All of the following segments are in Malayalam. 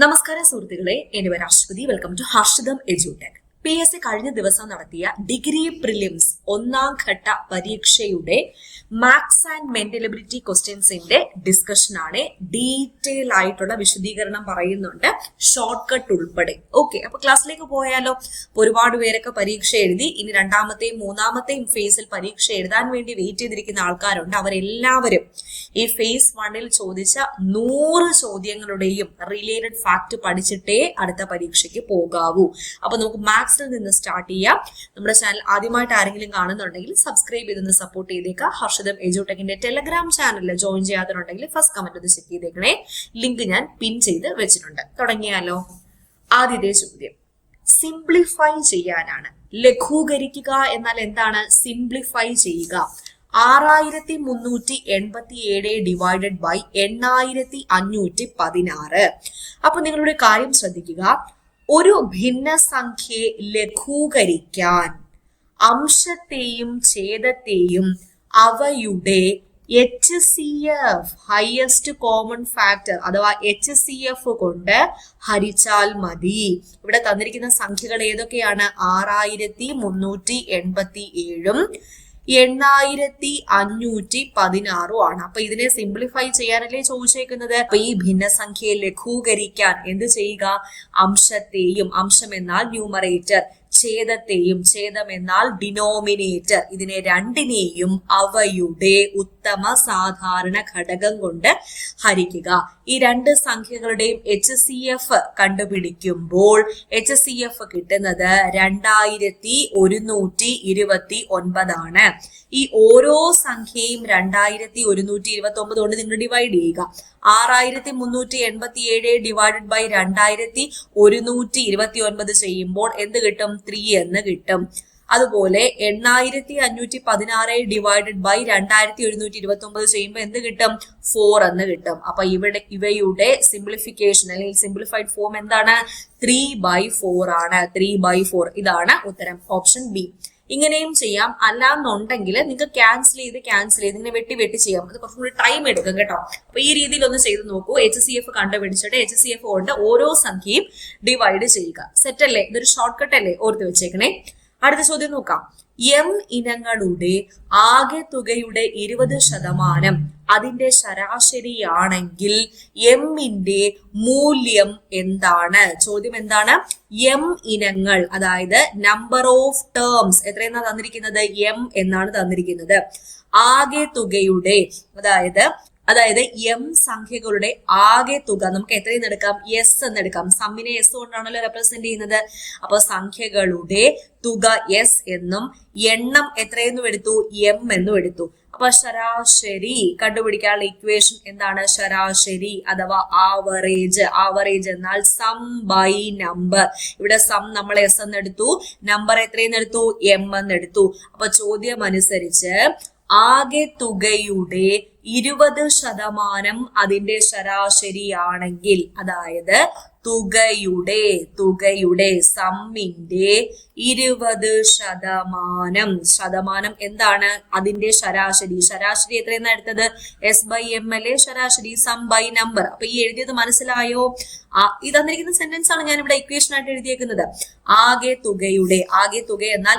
നമസ്കാരം സുഹൃത്തുക്കളെ, എന്റെ പേര് Aswathi. Welcome to Harshitham edtech. PSC കഴിഞ്ഞ ദിവസം നടത്തിയ ഡിഗ്രി പ്രിലിംസ് ഒന്നാം ഘട്ട പരീക്ഷയുടെ മാത്സ് ആൻഡ് മെന്റൽ എബിലിറ്റി ക്വസ്റ്റ്യൻസിന്റെ ഡിസ്കഷൻ ആണ്. ഡീറ്റെയിൽ ആയിട്ടുള്ള വിശദീകരണം പറയുന്നുണ്ട്, ഷോർട്ട് കട്ട് ഉൾപ്പെടെ. ഓക്കെ, അപ്പൊ ക്ലാസ്സിലേക്ക് പോയാലോ? ഒരുപാട് പേരൊക്കെ പരീക്ഷ എഴുതി, ഇനി രണ്ടാമത്തെയും മൂന്നാമത്തെയും ഫേസിൽ പരീക്ഷ എഴുതാൻ വേണ്ടി വെയിറ്റ് ചെയ്തിരിക്കുന്ന ആൾക്കാരുണ്ട്. അവരെല്ലാവരും ഈ ഫേസ് 1 ചോദിച്ച 100 ചോദ്യങ്ങളുടെയും റിലേറ്റഡ് ഫാക്ട് പഠിച്ചിട്ടേ അടുത്ത പരീക്ഷയ്ക്ക് പോകാവൂ. അപ്പൊ നമുക്ക് മാത്സിൽ നിന്ന് സ്റ്റാർട്ട് ചെയ്യാം. നമ്മുടെ ചാനൽ ആദ്യമായിട്ട് ആരെങ്കിലും കാണുന്നുണ്ടെങ്കിൽ സബ്സ്ക്രൈബ് ചെയ്തൊന്ന് സപ്പോർട്ട് ചെയ്തേക്കാം. ഹർഷിതം എഡ്യൂടെക്കിന്റെ ടെലഗ്രാം ചാനലിൽ ജോയിൻ ചെയ്യാത്തുണ്ടെങ്കിൽ ഫസ്റ്റ് കമന്റ് ഒന്ന് ചെക്ക് ചെയ്തേക്കണേ. ലിങ്ക് ഞാൻ പിൻ ചെയ്ത് വെച്ചിട്ടുണ്ട്. തുടങ്ങിയാലോ? ആദ്യത്തെ ചോദ്യം സിംപ്ലിഫൈ ചെയ്യാനാണ്. ലഘൂകരിക്കുക എന്നാൽ എന്താണ്? സിംപ്ലിഫൈ ചെയ്യുക. 6387 ഡിവൈഡഡ് ബൈ 8516. അപ്പൊ നിങ്ങളുടെ കാര്യം ശ്രദ്ധിക്കുക. ഒരു ഭിന്നസംഖ്യയെ ലഘൂകരിക്കാൻ അംശത്തെയും ഛേദത്തെയും അവയുടെ HCF ഹയസ്റ്റ് കോമൺ ഫാക്ടർ അഥവാ HCF കൊണ്ട് ഹരിച്ചാൽ മതി. ഇവിടെ തന്നിരിക്കുന്ന സംഖ്യകൾ ഏതൊക്കെയാണ്? 6387 8516 ആണ്. അപ്പൊ ഇതിനെ സിംപ്ലിഫൈ ചെയ്യാനല്ലേ ചോദിച്ചേക്കുന്നത്. അപ്പൊ ഈ ഭിന്നസംഖ്യയെ ലഘൂകരിക്കാൻ എന്ത് ചെയ്യുക? അംശത്തെയും, അംശം എന്നാൽ ന്യൂമറേറ്റർ, ഛേദത്തെയും, ഛേദം എന്നാൽ ഡിനോമിനേറ്റർ, ഇതിനെ രണ്ടിനെയും അവയുടെ ഉത്തമ സാധാരണ ഘടകം കൊണ്ട് ഹരിക്കുക. ഈ രണ്ട് സംഖ്യകളുടെയും HCF കണ്ടുപിടിക്കുമ്പോൾ HCF കിട്ടുന്നത് 2129 ആണ്. ഈ ഓരോ സംഖ്യയും 2129 കൊണ്ട് നിങ്ങൾ ഡിവൈഡ് ചെയ്യുക. 6387 ഡിവൈഡഡ് ബൈ 2129 ചെയ്യുമ്പോൾ എന്ത് കിട്ടും? 3 എന്ന് കിട്ടും. അതുപോലെ 8516 ഡിവൈഡഡ് ബൈ 2129 ചെയ്യുമ്പോൾ എന്ത് കിട്ടും? 4 എന്ന് കിട്ടും. അപ്പൊ ഇവയുടെ സിംപ്ലിഫിക്കേഷൻ അല്ലെങ്കിൽ സിംപ്ലിഫൈഡ് ഫോം എന്താണ്? 3/4 ആണ്. 3/4 ഇതാണ് ഉത്തരം, ഓപ്ഷൻ ബി. ഇങ്ങനെയും ചെയ്യാം. അല്ലാന്നുണ്ടെങ്കിൽ നിങ്ങൾക്ക് ക്യാൻസൽ ചെയ്ത് ഇങ്ങനെ വെട്ടി ചെയ്യാം. അത് കുറച്ചും കൂടി ടൈം എടുക്കും കേട്ടോ. അപ്പൊ ഈ രീതിയിൽ ഒന്ന് ചെയ്ത് നോക്കൂ. HCF കണ്ടുപിടിച്ചിട്ട് HCF കൊണ്ട് ഓരോ സംഖ്യയും ഡിവൈഡ് ചെയ്യുക. സെറ്റ് അല്ലേ? ഇതൊരു ഷോർട്ട് കട്ട് അല്ലേ? ഓർത്ത് വെച്ചേക്കണേ. അടുത്ത ചോദ്യം നോക്കാം. M ഇനങ്ങളുടെ ആകെ തുകയുടെ 20% അതിന്റെ ശരാശരിയാണെങ്കിൽ M-ന്റെ മൂല്യം എന്താണ്? ചോദ്യം എന്താണ്? M ഇനങ്ങൾ, അതായത് നമ്പർ ഓഫ് ടേംസ് എത്രയെന്നാ തന്നിരിക്കുന്നത്? M എന്നാണ് തന്നിരിക്കുന്നത്. ആകെ തുകയുടെ അതായത് M സംഖ്യകളുടെ ആകെ തുക നമുക്ക് എത്രയെന്ന് എടുക്കാം? S എന്ന് എടുക്കാം. സമ്മിനെ S കൊണ്ടാണല്ലോ റെപ്രസെന്റ് ചെയ്യുന്നത്. അപ്പൊ സംഖ്യകളുടെ തുക S എന്നും എണ്ണം എത്രയെന്നും എടുത്തു? M എന്നും എടുത്തു. അപ്പൊ ശരാശരി കണ്ടുപിടിക്കാനുള്ള ഇക്വേഷൻ എന്താണ്? ശരാശരി അഥവാ ആവറേജ്. ആവറേജ് എന്നാൽ സം ബൈ നമ്പർ. ഇവിടെ സം നമ്മൾ S എന്ന് എടുത്തു, നമ്പർ എത്രയെന്ന് എടുത്തു? M എന്ന് എടുത്തു. അപ്പൊ ചോദ്യം അനുസരിച്ച് ആകെ തുകയുടെ 20% അതിന്റെ ശരാശരിയാണെങ്കിൽ, അതായത് തുകയുടെ സമ്മിന്റെ 20% ശതമാനം എന്താണ്? അതിന്റെ ശരാശരി. ശരാശരി എത്രയെന്നാ എടുത്തത്? S/M അല്ലേ ശരാശരി, സം ബൈ നമ്പർ. അപ്പൊ ഈ എഴുതിയത് മനസ്സിലായോ? ഈ തന്നിരിക്കുന്ന സെന്റൻസ് ആണ് ഞാൻ ഇവിടെ ഇക്വേഷൻ ആയിട്ട് എഴുതിയേക്കുന്നത്. ആകെ തുക എന്നാൽ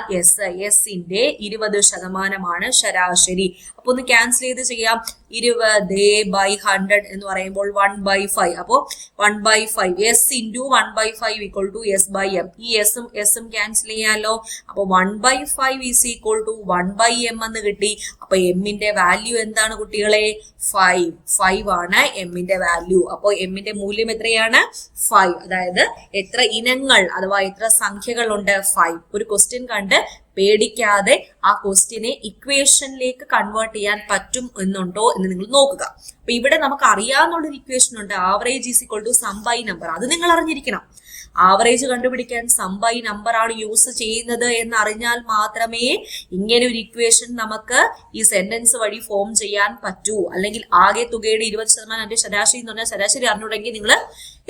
S-ന്റെ 20% ശരാശരി. അപ്പൊ ഒന്ന് ക്യാൻസൽ ചെയ്ത് ചെയ്യാം. 20/100 എന്ന് പറയുമ്പോൾ 1/5. അപ്പോ 1/5 S into 1/5 equal to S/M. ഈ എസും ക്യാൻസൽ ചെയ്യാലോ. അപ്പൊ 1/5 is equal to 1/M എന്ന് കിട്ടി. അപ്പൊ M-ന്റെ വാല്യൂ എന്താണ് കുട്ടികളെ? 5 ആണ് M-ന്റെ വാല്യൂ. അപ്പൊ M-ന്റെ മൂല്യം എത്രയാണ്? 5. അതായത് എത്ര ഇനങ്ങൾ അഥവാ എത്ര സംഖ്യകളുണ്ട്? 5. ഒരു ക്വസ്റ്റ്യൻ കണ്ട് പേടിക്കാതെ ആ ക്വസ്റ്റ്യനെ ഇക്വേഷനിലേക്ക് കൺവേർട്ട് ചെയ്യാൻ പറ്റും എന്നുണ്ടോ എന്ന് നിങ്ങൾ നോക്കുക. അപ്പൊ ഇവിടെ നമുക്ക് അറിയാവുന്നുള്ളൊരു ഇക്വേഷൻ ഉണ്ട്. Average is equal to sum by number. അത് നിങ്ങൾ അറിഞ്ഞിരിക്കണം. ആവറേജ് കണ്ടുപിടിക്കാൻ സം ബൈ നമ്പർ ആണ് യൂസ് ചെയ്യുന്നത് എന്ന് അറിഞ്ഞാൽ മാത്രമേ ഇങ്ങനെ ഒരു ഇക്വേഷൻ നമുക്ക് ഈ സെന്റൻസ് വഴി ഫോം ചെയ്യാൻ പറ്റൂ. അല്ലെങ്കിൽ ആകെ തുകയുടെ 20% ശരാശരി എന്ന് പറഞ്ഞാൽ ശരാശരി അറിഞ്ഞുണ്ടെങ്കിൽ നിങ്ങൾ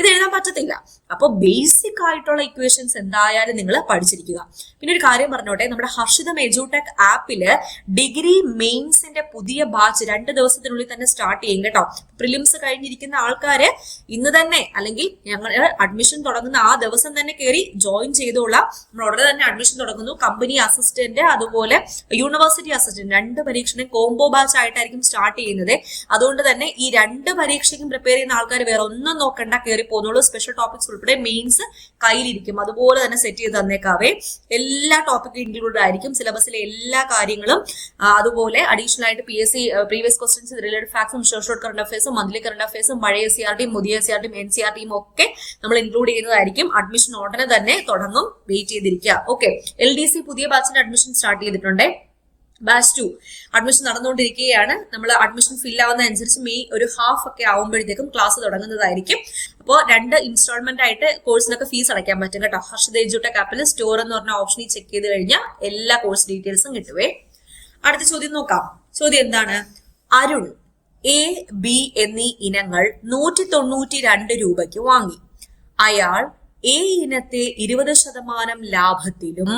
ഇത് എഴുതാൻ പറ്റത്തില്ല. അപ്പൊ ബേസിക് ആയിട്ടുള്ള ഇക്വേഷൻസ് എന്തായാലും നിങ്ങൾ പഠിച്ചിരിക്കുക. പിന്നെ ഒരു കാര്യം പറഞ്ഞോട്ടെ, നമ്മുടെ ഹർഷിതം എഡ്യൂടെക് ആപ്പില് ഡിഗ്രി മെയിൻസിന്റെ പുതിയ ബാച്ച് 2 ദിവസത്തിനുള്ളിൽ തന്നെ സ്റ്റാർട്ട് ചെയ്യും കേട്ടോ. പ്രിലിംസ് കഴിഞ്ഞിരിക്കുന്ന ആൾക്കാര് ഇന്ന് തന്നെ അല്ലെങ്കിൽ ഞങ്ങൾ അഡ്മിഷൻ തുടങ്ങുന്ന ആ ദിവസം തന്നെ കയറി ജോയിൻ ചെയ്തോളാം. നമ്മൾ ഉടനെ തന്നെ അഡ്മിഷൻ തുടങ്ങുന്നു. കമ്പനി അസിസ്റ്റന്റ് അതുപോലെ യൂണിവേഴ്സിറ്റി അസിസ്റ്റന്റ് 2 പരീക്ഷയും കോംബോ ബാച്ച് ആയിട്ടായിരിക്കും സ്റ്റാർട്ട് ചെയ്യുന്നത്. അതുകൊണ്ട് തന്നെ ഈ 2 പരീക്ഷയ്ക്കും പ്രിപ്പയർ ചെയ്യുന്ന ആൾക്കാർ വേറെ ഒന്നും നോക്കണ്ട, കയറി പോകുന്നുള്ളൂ. സ്പെഷ്യൽ ടോപ്പിക്സ് ഉൾപ്പെടെ മെയിൻസ് കയ്യിലിരിക്കും, അതുപോലെ തന്നെ സെറ്റ് ചെയ്ത് തന്നേക്കാവേ. എല്ലാ ടോപ്പിക്കും ഇൻക്ലൂഡ് ആയിരിക്കും, സിലബസിലെ എല്ലാ കാര്യങ്ങളും. അതുപോലെ അഡീഷണൽ ആയിട്ട് PSC പ്രീവിയസ് ക്വസ്റ്റ്യൻസ്, റിലേറ്റഡ് ഫാക്ട്സും, ഷോർട്ട് കറണ്ട് അഫയേഴ്സും, മന്ത്ലി കറണ്ട് അഫയേഴ്സും, പഴയ CRTയും പുതിയ CRTയും NCRTയും ഒക്കെ നമ്മൾ ഇൻക്ലൂഡ് ചെയ്യുന്നതായിരിക്കും. അഡ്മിഷൻ ഉടനെ തന്നെ തുടങ്ങും, വെയിറ്റ് ചെയ്തിരിക്കുക. ഓക്കെ, LDC പുതിയ ബാച്ചിന്റെ അഡ്മിഷൻ സ്റ്റാർട്ട് ചെയ്തിട്ടുണ്ട്. ബാച്ച് 2 അഡ്മിഷൻ നടന്നുകൊണ്ടിരിക്കുകയാണ്. നമ്മൾ അഡ്മിഷൻ ഫിൽ ആവുന്ന അനുസരിച്ച് മെയ് ഒരു ഹാഫ് ഒക്കെ ആവുമ്പോഴത്തേക്കും ക്ലാസ് തുടങ്ങുന്നതായിരിക്കും. അപ്പോൾ 2 ഇൻസ്റ്റാൾമെന്റ് ആയിട്ട് കോഴ്സിനൊക്കെ ഫീസ് അടയ്ക്കാൻ പറ്റും കേട്ടോ. ഹർഷിത എഡ്യൂടെക് ആപ്പിൽ സ്റ്റോർ എന്ന് പറഞ്ഞ ഓപ്ഷനിൽ ചെക്ക് ചെയ്ത് കഴിഞ്ഞാൽ എല്ലാ കോഴ്സ് ഡീറ്റെയിൽസും കിട്ടുവേ. അടുത്ത ചോദ്യം നോക്കാം. ചോദ്യം എന്താണ്? അരുൺ A, B എന്നീ ഇനങ്ങൾ 192 രൂപയ്ക്ക് വാങ്ങി. അയാൾ A ഇനത്തെ 20% ലാഭത്തിലും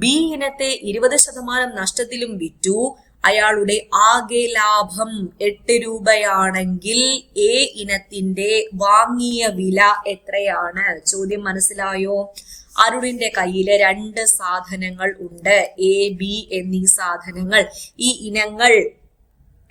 B ഇനത്തെ 20% നഷ്ടത്തിലും വിറ്റു. അയാളുടെ ആകെ ലാഭം 8 രൂപയാണെങ്കിൽ A ഇനത്തിന്റെ വാങ്ങിയ വില എത്രയാണ്? ചോദ്യം മനസ്സിലായോ? അരുണിന്റെ കയ്യില് 2 സാധനങ്ങൾ ഉണ്ട്, A, B എന്നീ സാധനങ്ങൾ. ഈ ഇനങ്ങൾ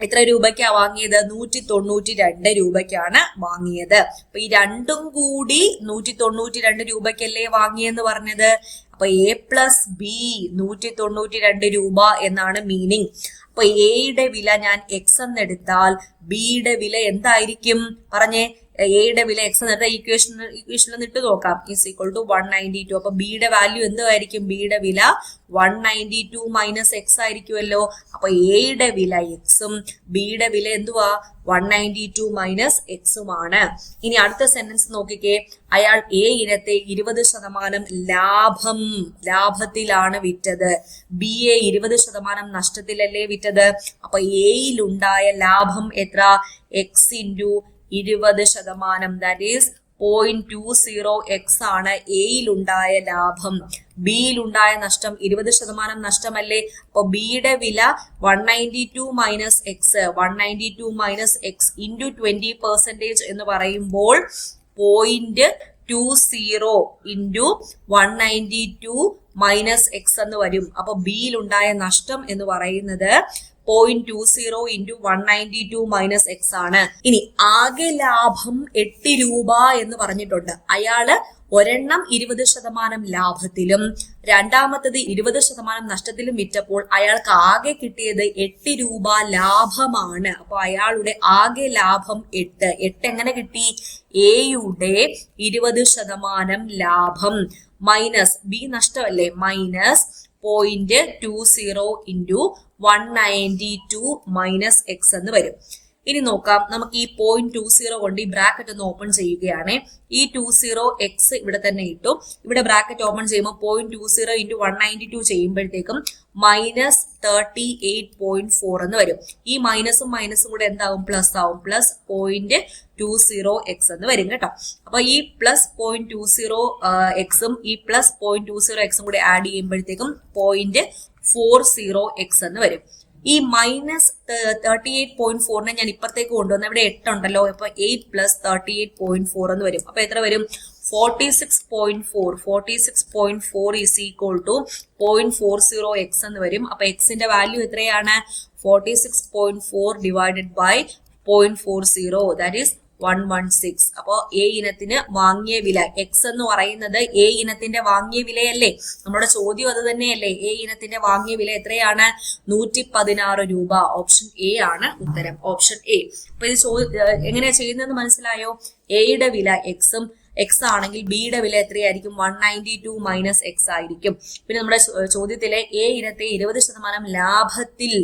എത്ര രൂപയ്ക്കാ വാങ്ങിയത്? 192 രൂപയ്ക്കാണ് വാങ്ങിയത്. അപ്പൊ ഈ രണ്ടും കൂടി 192 രൂപയ്ക്കല്ലേ വാങ്ങിയെന്ന് പറഞ്ഞത്. അപ്പൊ A പ്ലസ് B 192 രൂപ എന്നാണ് മീനിങ്. അപ്പൊ എയുടെ വില ഞാൻ X എന്നെടുത്താൽ ബിയുടെ വില എന്തായിരിക്കും പറഞ്ഞേ? എയുടെ വില X എന്നെടുത്ത ഇക്വേഷനിൽ ഇട്ട് നോക്കാം. Is equal to 192. അപ്പൊ ബിയുടെ വാല്യൂ എന്തായിരിക്കും? ബിയുടെ വില 192 മൈനസ് X ആയിരിക്കുമല്ലോ. അപ്പൊ എയുടെ വില Xും ബിയുടെ വില എന്തുവാ? 192 മൈനസ് Xുമാണ്. ഇനി അടുത്ത സെന്റൻസ് നോക്കിക്കേ. അയാൾ A ഇനത്തെ 20% ലാഭത്തിലാണ് വിറ്റത്. ബി എ 20% നഷ്ടത്തിലല്ലേ വിറ്റത്. അപ്പൊ എയിലുണ്ടായ ലാഭം എത്ര? X into 20%, that is 0.20x ആണ് എയിലുണ്ടായ ലാഭം. ബിയിലുണ്ടായ നഷ്ടം 20% നഷ്ടമല്ലേ. അപ്പൊ ബിയുടെ വില 192 minus X, 192 minus X into 20% എന്ന് പറയുമ്പോൾ 0.20 ഇൻറ്റു 192 മൈനസ് എക്സ് എന്ന് വരും. അപ്പൊ ബിയിലുണ്ടായ നഷ്ടം എന്ന് പറയുന്നത് 0.20 ഇൻറ്റു 192 മൈനസ് എക്സ് ആണ്. ഇനി ആകെ ലാഭം 8 രൂപ എന്ന് പറഞ്ഞിട്ടുണ്ട്. അയാള് ഒരെണ്ണം 20% ലാഭത്തിലും രണ്ടാമത്തത് 20% നഷ്ടത്തിലും വിറ്റപ്പോൾ അയാൾക്ക് ആകെ കിട്ടിയത് 8 രൂപ ലാഭമാണ്. അപ്പൊ അയാളുടെ ആകെ ലാഭം 8. എങ്ങനെ കിട്ടി? എയുടെ 20% ലാഭം മൈനസ് ബി നഷ്ടമല്ലേ, മൈനസ് 0.20 ഇൻറ്റു 192 മൈനസ് എക്സ് എന്ന് വരും. ഇനി നോക്കാം, നമുക്ക് ഈ 0.20 കൊണ്ട് ഈ ബ്രാക്കറ്റ് ഒന്ന് ഓപ്പൺ ചെയ്യുകയാണ്. ഈ 20 എക്സ് ഇവിടെ തന്നെ ഇട്ടു. ഇവിടെ ബ്രാക്കറ്റ് ഓപ്പൺ ചെയ്യുമ്പോൾ 0.20 ഇൻറ്റു 192 ചെയ്യുമ്പോഴത്തേക്കും മൈനസ് 38.4 എന്ന് വരും. ഈ മൈനസും കൂടെ എന്താവും? പ്ലസ് ആവും. പ്ലസ് 0.20 എക്സ് എന്ന് വരും കേട്ടോ. അപ്പൊ ഈ പ്ലസ് 0.20 എക്സും ഈ പ്ലസ് 0.20 എക്സും കൂടെ ആഡ് ചെയ്യുമ്പോഴത്തേക്കും 0.40 എക്സ് എന്ന് വരും. ഈ മൈനസ് 38.4 ഞാൻ ഇപ്പുറത്തേക്ക് കൊണ്ടുവന്ന ഇവിടെ 8 ഉണ്ടല്ലോ. അപ്പൊ 8 പ്ലസ് 38.4 എന്ന് വരും. അപ്പൊ എത്ര വരും? 46.4. 46.4 ഈസ് ഈക്വൽ ടു 0.40 എക്സ് എന്ന് വരും. അപ്പൊ എക്സിന്റെ വാല്യൂ എത്രയാണ്? 46.4 ഡിവൈഡഡ് ബൈ 0.40, ദാറ്റ് ഈസ് 116. അപ്പോ എ ഇനത്തിന് വാങ്ങിയ വില എക്സ് എന്ന് പറയുന്നത് എ ഇനത്തിന്റെ വാങ്ങിയ വിലയല്ലേ? നമ്മുടെ ചോദ്യം അത് തന്നെയല്ലേ? എ ഇനത്തിന്റെ വാങ്ങിയ വില എത്രയാണ്? 116 രൂപ. ഓപ്ഷൻ എ ആണ് ഉത്തരം. Option A. അപ്പൊ ഇത് എങ്ങനെയാ ചെയ്യുന്നതെന്ന് മനസ്സിലായോ? എയുടെ വില എക്സും എക്സ് ആണെങ്കിൽ ബിയുടെ വില എത്രയായിരിക്കും? 192 മൈനസ് എക്സ് ആയിരിക്കും. പിന്നെ നമ്മുടെ ചോദ്യത്തിലെ എ ഇനത്തെ 20% ലാഭത്തിൽ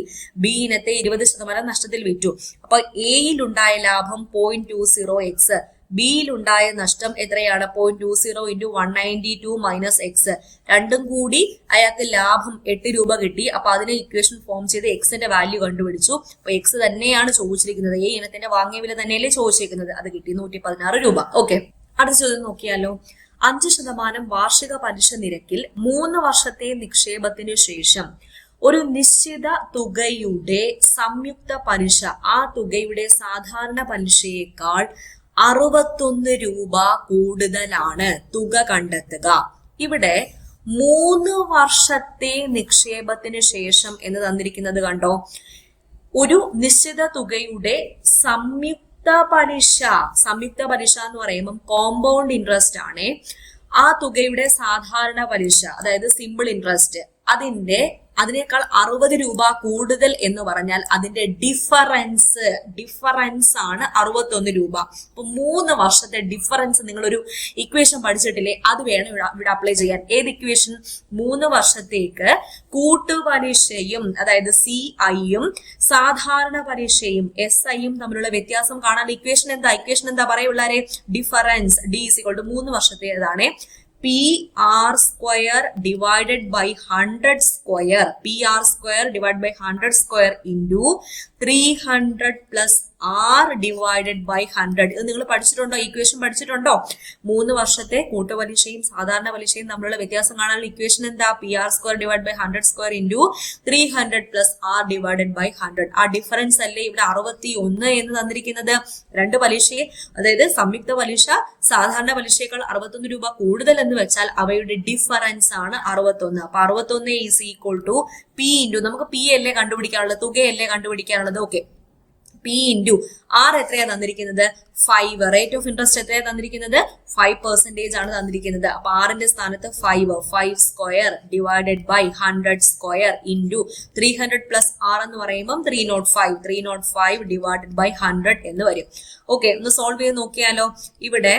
ബി ഇനത്തെ 20% നഷ്ടത്തിൽ വിറ്റു. അപ്പൊ എയിലുണ്ടായ ലാഭം 0.20 എക്സ്, ബിയിലുണ്ടായ നഷ്ടം എത്രയാണ്? 0.20 ഇൻറ്റു 192 മൈനസ് എക്സ്. രണ്ടും കൂടി അയാൾക്ക് ലാഭം 8 രൂപ കിട്ടി. അപ്പൊ അതിനെ ഇക്വേഷൻ ഫോം ചെയ്ത് എക്സിന്റെ വാല്യൂ കണ്ടുപിടിച്ചു. അപ്പൊ എക്സ് തന്നെയാണ് ചോദിച്ചിരിക്കുന്നത്. ഈ ഇനത്തിന്റെ വാങ്ങിയ വില തന്നെയല്ലേ ചോദിച്ചിരിക്കുന്നത്. അത് കിട്ടി 116 രൂപ. ഓക്കെ, അടുത്ത ചോദ്യം നോക്കിയാലോ. 5% വാർഷിക പലിശ നിരക്കിൽ 3 വർഷത്തെ നിക്ഷേപത്തിനു ശേഷം ഒരു നിശ്ചിത തുകയുടെ സംയുക്ത പലിശ ആ തുകയുടെ സാധാരണ പലിശയേക്കാൾ 61 രൂപ കൂടുതലാണ്. തുക കണ്ടെത്തുക. ഇവിടെ 3 വർഷത്തെ നിക്ഷേപത്തിന് ശേഷം എന്ന് തന്നിരിക്കുന്നത് കണ്ടോ. ഒരു നിശ്ചിത തുകയുടെ സംയുക്ത പലിശ എന്ന് പറയുമ്പോൾ കോമ്പൗണ്ട് ഇൻട്രസ്റ്റ് ആണ്. ആ തുകയുടെ സാധാരണ പലിശ, അതായത് സിമ്പിൾ ഇൻട്രസ്റ്റ്, അതിനേക്കാൾ 60 രൂപ കൂടുതൽ എന്ന് പറഞ്ഞാൽ അതിന്റെ ഡിഫറൻസ് ആണ് 61 രൂപ. അപ്പൊ 3 വർഷത്തെ ഡിഫറൻസ് നിങ്ങളൊരു ഇക്വേഷൻ പഠിച്ചിട്ടില്ലേ, അത് വേണം ഇവിടെ അപ്ലൈ ചെയ്യാൻ. ഏത് ഇക്വേഷൻ? 3 വർഷത്തേക്ക് കൂട്ടുപലിശയും അതായത് CIയും സാധാരണ പലിശയും SIയും തമ്മിലുള്ള വ്യത്യാസം കാണാൻ ഇക്വേഷൻ എന്താ പറയുള്ളാരെ? ഡിഫറൻസ് D = 3 വർഷത്തേതാണ് PR square divided by 100 square. PR square divided by 100 square into 300 plus R divided by 100. ഇത് നിങ്ങൾ പഠിച്ചിട്ടുണ്ടോ? ഇക്വേഷൻ പഠിച്ചിട്ടുണ്ടോ? 3 വർഷത്തെ കൂട്ടുപലിശയും സാധാരണ പലിശയും തമ്മിലുള്ള വ്യത്യാസം കാണാനുള്ള ഇക്വേഷൻ എന്താ? PR square divided by 100 square into 300 plus R divided by 100. ആ ഡിഫറൻസ് അല്ലേ ഇവിടെ 61 എന്ന് തന്നിരിക്കുന്നത്. രണ്ട് പലിശയെ, അതായത് സംയുക്ത പലിശ സാധാരണ പലിശയേക്കാൾ 61 രൂപ കൂടുതൽ എന്ന് വെച്ചാൽ അവയുടെ ഡിഫറൻസ് ആണ് 61. അപ്പൊ 61 is equal to P into, നമുക്ക് P അല്ലേ കണ്ടുപിടിക്കാനുള്ളത്, തുകയല്ലേ കണ്ടുപിടിക്കാനുള്ളത്. ഓക്കെ, P ഇൻറ്റു R എത്രയാ തന്നിരിക്കുന്നത്? 5. റേറ്റ് ഓഫ് ഇൻട്രസ്റ്റ് എത്രയാ തന്നിരിക്കുന്നത്? 5% ആണ് തന്നിരിക്കുന്നത്. അപ്പൊ ആറിന്റെ സ്ഥാനത്ത് 5 square divided by 100 square into 300 plus R എന്ന് പറയുമ്പോൾ 305 ഡിവൈഡഡ് ബൈ 100 എന്ന് വരും. ഓക്കെ, ഒന്ന് സോൾവ് ചെയ്ത് നോക്കിയാലോ. ഇവിടെ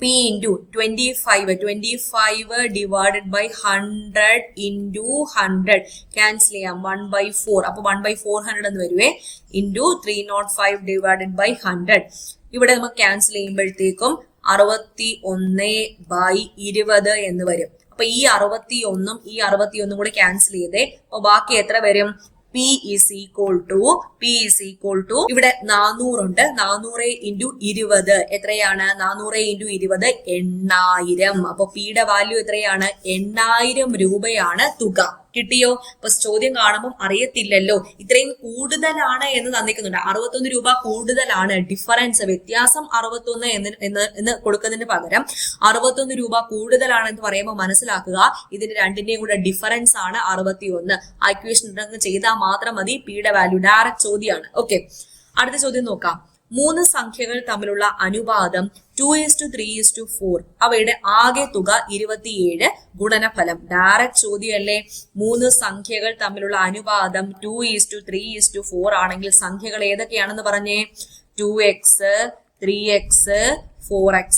P into 25 divided by 100 into 100 cancel ചെയ്യാം. 1/4. അപ്പൊ 1/400 എന്ന് വരുവേ. into 305 divided by 100. ഇവിടെ നമുക്ക് ക്യാൻസൽ ചെയ്യുമ്പോഴത്തേക്കും 61/20 എന്ന് വരും. അപ്പൊ ഈ 61 കൂടെ ക്യാൻസൽ ചെയ്തേ. അപ്പൊ ബാക്കി എത്ര വരും? P is equal to ഇവിടെ 400 ഉണ്ട്. 400 into 20 എത്രയാണ്? 400 into 20 8000. അപ്പൊ Pയുടെ വാല്യൂ എത്രയാണ്? 8000 രൂപയാണ് തുക. കിട്ടിയോ? അപ്പൊ ചോദ്യം കാണുമ്പോൾ അറിയത്തില്ലല്ലോ, ഇത്രയും കൂടുതലാണ് എന്ന് തന്നിക്കുന്നുണ്ട്. 61 രൂപ കൂടുതലാണ്. ഡിഫറൻസ്, വ്യത്യാസം 61 എന്ന് കൊടുക്കുന്നതിന് പകരം 61 രൂപ കൂടുതലാണ് എന്ന് പറയുമ്പോൾ മനസ്സിലാക്കുക ഇതിന്റെ രണ്ടിന്റെയും കൂടെ ഡിഫറൻസ് ആണ് 61. ആ ഇക്വേഷൻ ചെയ്താൽ മാത്രം മതി. Pയുടെ വാല്യൂ ഡയറക്റ്റ് ചോദ്യമാണ്. ഓക്കെ, അടുത്ത ചോദ്യം നോക്കാം. 3 സംഖ്യകൾ തമ്മിലുള്ള അനുപാതം 2:3:4. അവയുടെ ആകെ തുക 27. ഗുണനഫലം ഡയറക്റ്റ് ചോദ്യമല്ലേ. 3 സംഖ്യകൾ തമ്മിലുള്ള അനുപാതം 2:3:4 ആണെങ്കിൽ സംഖ്യകൾ ഏതൊക്കെയാണെന്ന് പറഞ്ഞേ? 2x, 3x, 4x.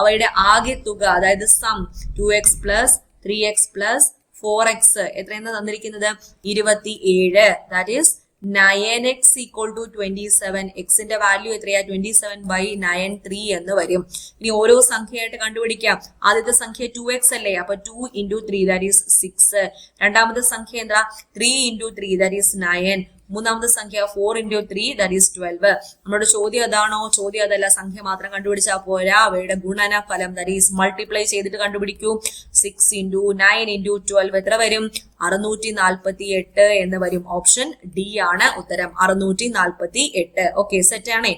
അവയുടെ ആകെ തുക, അതായത് some 2x plus 3x plus 4x എത്രയെന്ന് തന്നിരിക്കുന്നത്? 27. That is 9x equal to 27. എക്സിന്റെ വാല്യൂ എത്രയാ? 27/93 എന്ന് വരും. ഇനി ഓരോ സംഖ്യയായിട്ട് കണ്ടുപിടിക്കാം. ആദ്യത്തെ സംഖ്യ 2x അല്ലേ, അപ്പൊ 2 into 3 that is 6. രണ്ടാമത്തെ സംഖ്യ എന്താ? 3 into 3 that is 9. മൂന്നാമത്തെ സംഖ്യ 4 into 3 that is 12. നമ്മുടെ ചോദ്യം അതാണോ? ചോദ്യം അതല്ല. സംഖ്യ മാത്രം കണ്ടുപിടിച്ചാൽ പോരാ, അവയുടെ ഗുണനഫലം that is മൾട്ടിപ്ലൈ ചെയ്തിട്ട് കണ്ടുപിടിക്കൂ. 6 into 9 into 12 എത്ര വരും? 648 എന്ന് വരും. ഓപ്ഷൻ ഡി ആണ് ഉത്തരം, 648. ഓക്കെ, സെറ്റ് ആണേ.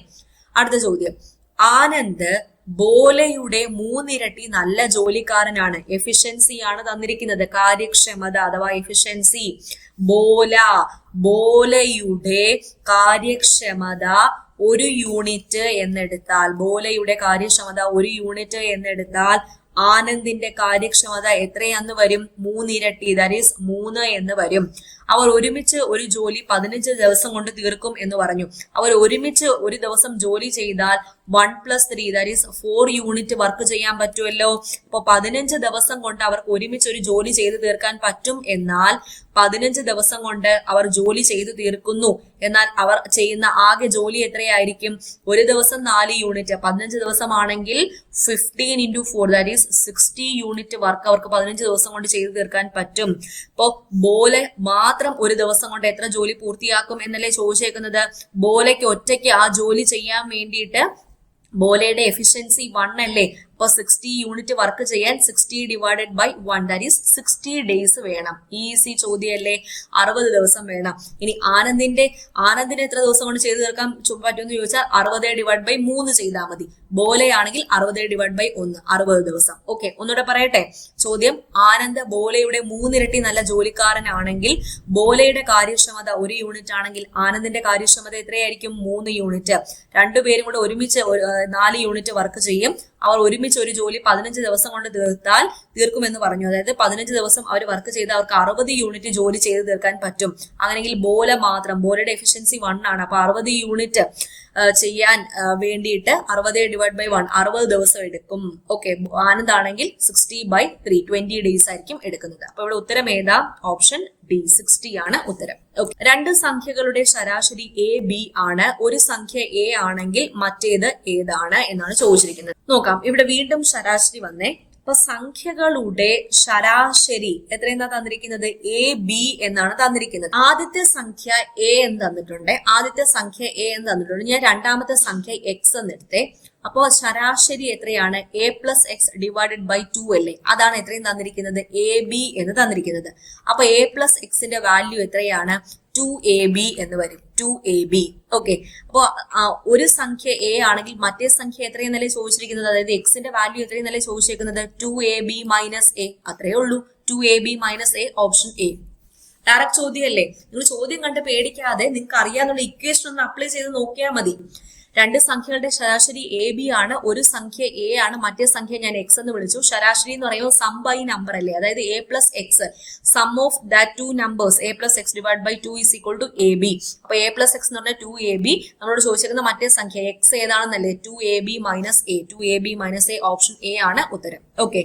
അടുത്ത ചോദ്യം. ആനന്ദ് ബോലയുടെ 3 ഇരട്ടി നല്ല ജോലിക്കാരനാണ്. എഫിഷ്യൻസി ആണ് തന്നിരിക്കുന്നത്, കാര്യക്ഷമത അഥവാ എഫിഷ്യൻസി. ബോലയുടെ കാര്യക്ഷമത 1 യൂണിറ്റ് എന്നെടുത്താൽ, ബോലയുടെ കാര്യക്ഷമത 1 യൂണിറ്റ് എന്നെടുത്താൽ ആനന്ദിന്റെ കാര്യക്ഷമത എത്രയെന്ന് വരും? 3 ഇരട്ടി, ദാറ്റ് ഈസ് 3 എന്ന് വരും. അവർ ഒരുമിച്ച് ഒരു ജോലി 15 ദിവസം കൊണ്ട് തീർക്കും എന്ന് പറഞ്ഞു. അവർ ഒരുമിച്ച് ഒരു ദിവസം ജോലി ചെയ്താൽ 1+3 ദാറ്റ് ഈസ് 4 യൂണിറ്റ് വർക്ക് ചെയ്യാൻ പറ്റുമല്ലോ. അപ്പൊ 15 ദിവസം കൊണ്ട് അവർക്ക് ഒരുമിച്ച് ഒരു ജോലി ചെയ്ത് തീർക്കാൻ പറ്റും. എന്നാൽ 15 ദിവസം കൊണ്ട് അവർ ജോലി ചെയ്തു തീർക്കുന്നു. എന്നാൽ അവർ ചെയ്യുന്ന ആകെ ജോലി എത്രയായിരിക്കും? ഒരു ദിവസം 4 unit, 15 ദിവസമാണെങ്കിൽ 15 × 4 that is 60 unit work അവർക്ക് 15 ദിവസം കൊണ്ട് ചെയ്തു തീർക്കാൻ പറ്റും. അപ്പോ ബോലെ മാത്രം ഒരു ദിവസം കൊണ്ട് എത്ര ജോലി പൂർത്തിയാക്കും എന്നല്ലേ ചോദിച്ചേക്കുന്നത്. ബോലയ്ക്ക് ഒറ്റയ്ക്ക് ആ ജോലി ചെയ്യാൻ വേണ്ടിയിട്ട് ബോലയുടെ എഫിഷ്യൻസി 1 അല്ലേ. അപ്പൊ 60 യൂണിറ്റ് വർക്ക് ചെയ്യാൻ 60 divided by 1 that is 60 days വേണം. ഈസി ചോദ്യമല്ലേ, 60 ദിവസം വേണം. ഇനി ആനന്ദിന് എത്ര ദിവസം കൊണ്ട് ചെയ്തു തീർക്കാൻ പറ്റുമെന്ന് ചോദിച്ചാൽ 60 ഡിവൈഡ് ബൈ 3 ചെയ്താൽ മതി. ബോലയാണെങ്കിൽ 60 ഡിവൈഡ് ബൈ 1 60 ദിവസം. ഓക്കെ, ഒന്നുകൂടെ പറയട്ടെ ചോദ്യം. ആനന്ദ് ബോലയുടെ 3 ഇരട്ടി നല്ല ജോലിക്കാരനാണെങ്കിൽ ബോലയുടെ കാര്യക്ഷമത 1 യൂണിറ്റ് ആണെങ്കിൽ ആനന്ദിന്റെ കാര്യക്ഷമത എത്രയായിരിക്കും? 3 യൂണിറ്റ്. രണ്ടുപേരും കൂടെ ഒരുമിച്ച് 4 യൂണിറ്റ് വർക്ക് ചെയ്യും. അവർ ഒരുമിച്ച് ഒരു ജോലി 15 ദിവസം കൊണ്ട് തീർക്കുമെന്ന് പറഞ്ഞു. അതായത് 15 ദിവസം അവർ വർക്ക് ചെയ്ത് അവർക്ക് 60 യൂണിറ്റ് ജോലി ചെയ്ത് തീർക്കാൻ പറ്റും. അങ്ങനെയെങ്കിൽ ബോലയുടെ എഫിഷ്യൻസി 1 ആണ്. അപ്പൊ 60 യൂണിറ്റ് ചെയ്യാൻ വേണ്ടിയിട്ട് 60 ഡിവൈഡ് ബൈ 1 60 ദിവസം എടുക്കും. ഓക്കെ, ആനന്ദാണെങ്കിൽ 60/3 20 ഡേയ്സ് ആയിരിക്കും എടുക്കുന്നത്. അപ്പൊ ഇവിടെ ഉത്തരം ഏതാ? ഓപ്ഷൻ ഡി 60 ആണ് ഉത്തരം. ഓക്കെ, രണ്ട് സംഖ്യകളുടെ ശരാശരി AB ആണ്. ഒരു സംഖ്യ A ആണെങ്കിൽ മറ്റേത് ഏതാണ് എന്നാണ് ചോദിച്ചിരിക്കുന്നത്. നോക്കാം, ഇവിടെ വീണ്ടും ശരാശരി വന്നേ. അപ്പൊ സംഖ്യകളുടെ ശരാശരി എത്രയെന്നാ തന്നിരിക്കുന്നത്? AB എന്നാണ് തന്നിരിക്കുന്നത്. ആദ്യത്തെ സംഖ്യ A എന്ന് തന്നിട്ടുണ്ട്. ഞാൻ രണ്ടാമത്തെ സംഖ്യ X എന്ന് എടുത്തേ. അപ്പോ ശരാശരി എത്രയാണ്? A+X ഡിവൈഡഡ് ബൈ 2 അല്ലേ. അതാണ് എത്രയും തന്നിരിക്കുന്നത്? AB എന്ന് തന്നിരിക്കുന്നത്. അപ്പൊ A+Xന്റെ വാല്യൂ എത്രയാണ്? 2AB എന്ന് വരും. 2AB. ഓക്കെ, അപ്പോ ഒരു സംഖ്യ A ആണെങ്കിൽ മറ്റേ സംഖ്യ എത്രയെന്നല്ലേ ചോദിച്ചിരിക്കുന്നത്? അതായത് എക്സിന്റെ വാല്യൂ എത്രയെന്നല്ലേ ചോദിച്ചിരിക്കുന്നത്? 2AB - A. അത്രേ ഉള്ളൂ. 2AB - A, option A. Direct ചോദ്യമല്ലേ. നിങ്ങൾ ചോദ്യം കണ്ട് പേടിക്കാതെ നിങ്ങൾക്ക് അറിയാന്നുള്ള ഇക്വേഷൻ ഒന്ന് അപ്ലൈ ചെയ്ത് നോക്കിയാൽ മതി. രണ്ട് സംഖ്യകളുടെ ശരാശരി AB ആണ്. ഒരു സംഖ്യ A ആണ്, മറ്റേ സംഖ്യ ഞാൻ X എന്ന് വിളിച്ചു. ശരാശരി എന്ന് പറയുമ്പോൾ സം ബൈ നമ്പർ അല്ലേ. അതായത് A+X sum of that 2 numbers A+X divide by 2 is equal to AB. അപ്പൊ A+X എന്ന് പറഞ്ഞാൽ 2AB. നമ്മളോട് ചോദിച്ചിരിക്കുന്ന മറ്റേ സംഖ്യ X ഏതാണെന്നല്ലേ? 2AB - A. 2AB - A, option A ആണ് ഉത്തരം. ഓക്കെ,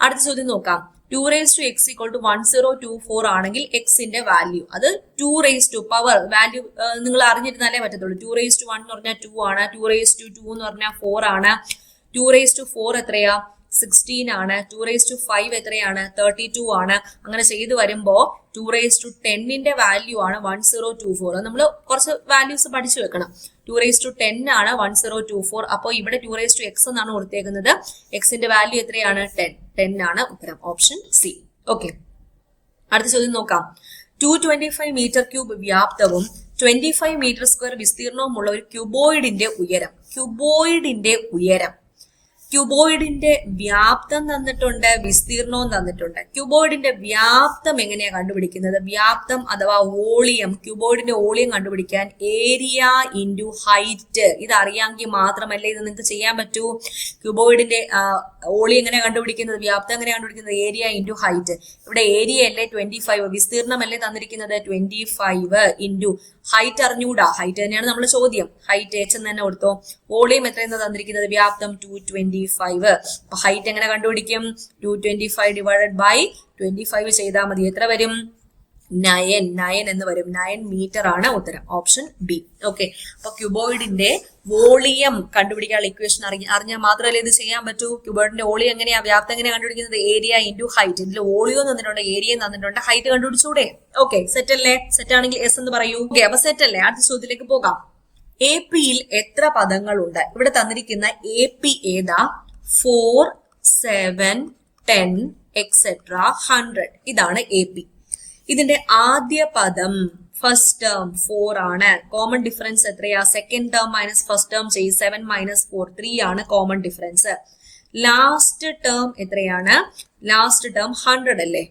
അടുത്ത ചോദ്യം നോക്കാം. 2x = 1024 ആണെങ്കിൽ എക്സിന്റെ വാല്യൂ അത് 2 പവർ വാല്യൂ നിങ്ങൾ അറിഞ്ഞിരുന്നാലേ പറ്റത്തുള്ളൂ. 2 എന്ന് പറഞ്ഞാൽ 2 ആണ്. 2 എന്ന് പറഞ്ഞാൽ 4 ആണ്. 2 എത്രയാ? 16 ആണ്. 2 എത്രയാണ്? 32 ആണ്. അങ്ങനെ ചെയ്തു വരുമ്പോ 2 വാല്യൂ ആണ് 1024. നമ്മൾ കുറച്ച് വാല്യൂസ് പഠിച്ചു വെക്കണം. 2 ആണ് 1024. അപ്പൊ ഇവിടെ 2x എന്നാണ് കൊടുത്തേക്കുന്നത്. എക്സിന്റെ വാല്യൂ എത്രയാണ്? 10 ആണ് ഉത്തരം. Option C. ഓക്കെ, അടുത്ത ചോദ്യം നോക്കാം. 225 മീറ്റർ ക്യൂബ് വ്യാപ്തവും 25 മീറ്റർ സ്ക്വയർ വിസ്തീർണവുമുള്ള ഒരു ക്യൂബോയിഡിന്റെ ഉയരം ക്യൂബോയിഡിന്റെ വ്യാപ്തം തന്നിട്ടുണ്ട്, വിസ്തീർണവും തന്നിട്ടുണ്ട്. ക്യൂബോയിഡിന്റെ വ്യാപ്തം എങ്ങനെയാ കണ്ടുപിടിക്കുന്നത്? വ്യാപ്തം അഥവാ വോളിയം, ക്യൂബോയിഡിന്റെ വോളിയം കണ്ടുപിടിക്കാൻ ഏരിയ ഇൻറ്റു ഹൈറ്റ് ഇത് അറിയാമെങ്കിൽ മാത്രമല്ലേ ഇത് നിങ്ങൾക്ക് ചെയ്യാൻ പറ്റൂ. ക്യൂബോയിഡിന്റെ വോളിയം എങ്ങനെയാ കണ്ടുപിടിക്കുന്നത്? വ്യാപ്തം എങ്ങനെയാ കണ്ടുപിടിക്കുന്നത്? Area into height. ഇവിടെ ഏരിയ അല്ലേ 25, വിസ്തീർണമല്ലേ തന്നിരിക്കുന്നത് 25 ഇൻറ്റു ഹൈറ്റ് അറിഞ്ഞൂടാ. ഹൈറ്റ് തന്നെയാണ് നമ്മുടെ ചോദ്യം. ഹൈറ്റ് H എന്ന് തന്നെ കൊടുത്തോ. വോളിയം എത്രയെന്ന് തന്നിരിക്കുന്നത്? വ്യാപ്തം 225. അപ്പൊ ഹൈറ്റ് എങ്ങനെ കണ്ടുപിടിക്കും? 225 ഡിവൈഡഡ് ബൈ 25 ചെയ്താൽ മതി. എത്ര വരും? 9 എന്ന് വരും. 9 മീറ്റർ ആണ് ഉത്തരം. Option B. ഓക്കെ, അപ്പൊ ക്യൂബോയിഡിന്റെ വോളിയം കണ്ടുപിടിക്കാനുള്ള ഇക്വേഷൻ അറിഞ്ഞാൽ മാത്രമല്ലേ ഇത് ചെയ്യാൻ പറ്റൂ. ക്യൂബോയിഡിന്റെ വോളിയം എങ്ങനെയാ, വ്യാപ്തം എങ്ങനെയാ കണ്ടുപിടിക്കുന്നത്? Area into height. ഇതിൽ വോളിയം തന്നിട്ടുണ്ട്, ഏരിയ തന്നിട്ടുണ്ട്, ഹൈറ്റ് കണ്ടുപിടിച്ചൂടെ? ഓക്കെ, സെറ്റ് അല്ലേ? സെറ്റ് ആണെങ്കിൽ എസ് എന്ന് പറയൂ. ഓക്കെ, അപ്പൊ സെറ്റ് അല്ലേ? അടുത്ത ചോദ്യത്തിലേക്ക് പോകാം. AP-യിൽ എത്ര പദങ്ങളുണ്ട്? ഇവിടെ തന്നിരിക്കുന്ന AP ഏതാ? 4, 7, 10 എക്സെട്ര 100. ഇതാണ് AP. ഇതിന്റെ ആദ്യ പദം ഫസ്റ്റ് ടേം 4 ആണ്. കോമൺ ഡിഫറൻസ് എത്രയാ? Second term minus first term ചെയ്യും. 7 - 4 3 ആണ് കോമൺ ഡിഫറൻസ്. ലാസ്റ്റ് ടേം എത്രയാണ്? ലാസ്റ്റ് ടേം 100 അല്ലേ.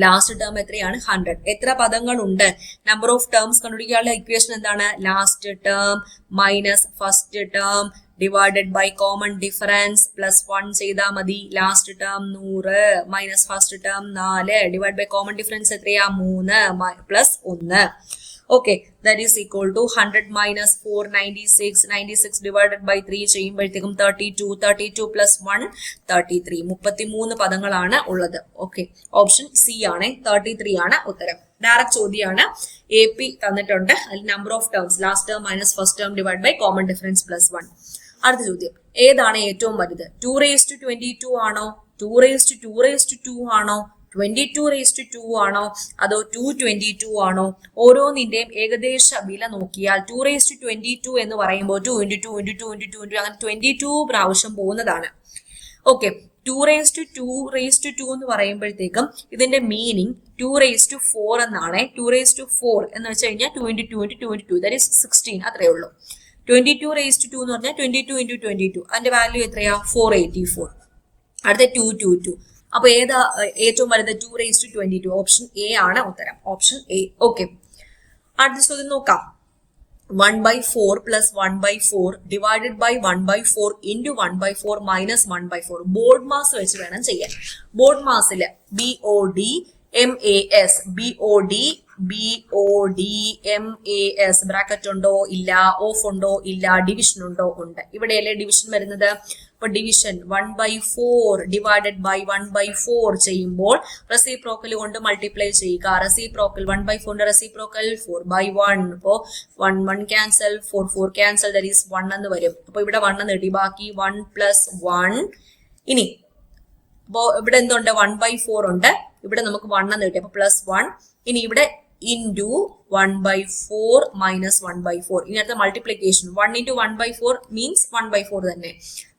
ലാസ്റ്റ് ടേം എത്രയാണ് 100. എത്ര പദങ്ങളുണ്ട്? നമ്പർ ഓഫ് ടേംസ് കണ്ടുപിടിക്കാനുള്ള ഇക്വേഷൻ എന്താണ്? Last term minus first term divided by common difference plus 1 ചെയ്താൽ മതി. Last term 100 minus first term 4 divide by common difference എത്രയാ? 3 plus 1. Okay, that is equal to 100 minus 4, 96. 96 divided by 3 ചെയ്യുമ്പോഴത്തേക്കും 32. 32 plus 1, 33. 33 പദങ്ങളാണ് ഉള്ളത്. ഓക്കെ, ഓപ്ഷൻ സി ആണ്, 33 ആണ് ഉത്തരം. ഡയറക്റ്റ് ചോദ്യമാണ്. AP തന്നിട്ടുണ്ട്. അതിൽ number of terms last term minus first term divide by common difference plus 1. അടുത്ത ചോദ്യം, ഏതാണ് ഏറ്റവും വലുത്? 2^22 ആണോ? 2^2 ആണോ? 22^2 ആണോ? അതോ 222 ആണോ? ഓരോന്നിന്റെയും ഏകദേശ വില നോക്കിയാൽ 2^22 എന്ന് പറയുമ്പോൾ 2 × 2 × 2 × 2 × അങ്ങനെ 22 പ്രാവശ്യം പോകുന്നതാണ്. ഓക്കെ, 2^2 എന്ന് പറയുമ്പോഴത്തേക്കും ഇതിന്റെ മീനിങ് 2^4 എന്നാണ്. 2^4 എന്ന് വെച്ച് കഴിഞ്ഞാൽ 2 × 2 × 2 × 2 that is 16 അത്രേ ഉള്ളൂ. 22^2 എന്ന് പറഞ്ഞാൽ 22 × 22 അതിന്റെ വാല്യൂ എത്രയാ? 484. അടുത്ത 222. അപ്പൊ ഏതാ ഏറ്റവും വലുത്? 2^22. ഓപ്ഷൻ എ ആണ് ഉത്തരം. Option A. ഓക്കെ, അടുത്ത ചോദ്യം നോക്കാം. 1/4 plus 1/4 divided by 1/4 into 1/4 minus 1/4. Board mass വെച്ച് വേണം ചെയ്യാൻ. ബോർഡ് മാസില് BOD MAS ബ്രാക്കറ്റ് ഉണ്ടോ? ഇല്ല. ഓഫ് ഉണ്ടോ? ഇല്ല. ഡിവിഷൻ ഉണ്ടോ? ഉണ്ട്. ഇവിടെയല്ലേ ഡിവിഷൻ വരുന്നത്. അപ്പൊ ഡിവിഷൻ 1/4 ഡിവൈഡഡ് ബൈ 1/4 ചെയ്യുമ്പോൾ റെസിപ്രോക്കൽ കൊണ്ട് മൾട്ടിപ്ലൈ ചെയ്യുക. Reciprocal 1/4 reciprocal 4/1. അപ്പോ 1 1 ക്യാൻസൽ, 4 4 ക്യാൻസൽ, ദാറ്റ് ഈസ് 1 എന്ന് വരും. അപ്പൊ ഇവിടെ 1 എന്ന് കിട്ടി. ബാക്കി 1 + 1. ഇനി അപ്പോ ഇവിടെ എന്തുണ്ട്? 1/4 ഉണ്ട്. ഇവിടെ നമുക്ക് 1 എന്ന് കിട്ടി. അപ്പൊ +1. ഇനി ഇവിടെ ഇൻറ്റു 1/4 മൈനസ് 1/4. ഇനി അടുത്ത മൾട്ടിപ്ലിക്കേഷൻ 1 × 1/4 മീൻസ് 1/4 തന്നെ.